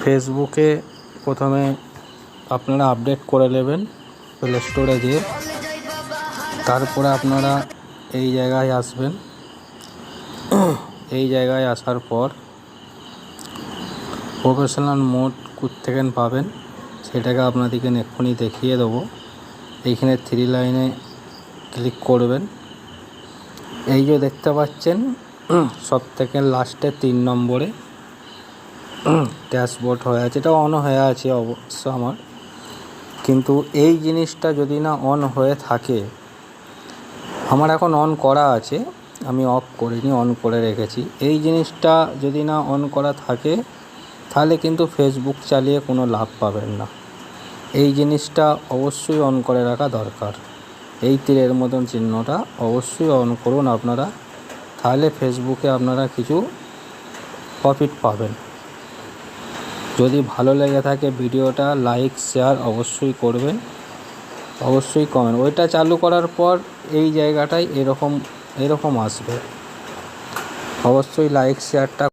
ফেসবুকে প্রথমে আপনারা আপডেট করে নেবেন প্লে স্টোরে গিয়ে, তারপরে আপনারা এই জায়গায় আসবেন। এই জায়গায় আসার পর প্রফেশনাল মোড থেকে পাবেন, সেটাকে আপনাদেরকে এক্ষুনি দেখিয়ে দেবো। এইখানে 3 লাইনে ক্লিক করবেন। এই যে দেখতে পাচ্ছেন সব থেকে লাস্টে 3 নম্বরে ড্যাশবোর্ড হয়ে আছে, এটা অন হয়ে আছে অবশ্য আমার, কিন্তু এই জিনিসটা যদি না অন হয়ে থাকে, আমার এখন অন করা আছে, আমি অফ করিনি, অন করে রেখেছি। এই জিনিসটা যদি না অন করা থাকে তাহলে কিন্তু ফেসবুক চালিয়ে কোনো লাভ পাবেন না। এই জিনিসটা অবশ্যই অন করে রাখা দরকার। এই তীরের মতন চিহ্নটা অবশ্যই অন করুন আপনারা, তাহলে ফেসবুকে আপনারা কিছু প্রফিট পাবেন। যদি ভালো লেগে থাকে ভিডিওটা লাইক শেয়ার অবশ্যই করবেন, অবশ্যই কমেন্ট। ওইটা চালু করার পর এই জায়গাটায় এরকম আসবে, অবশ্যই লাইক শেয়ারটা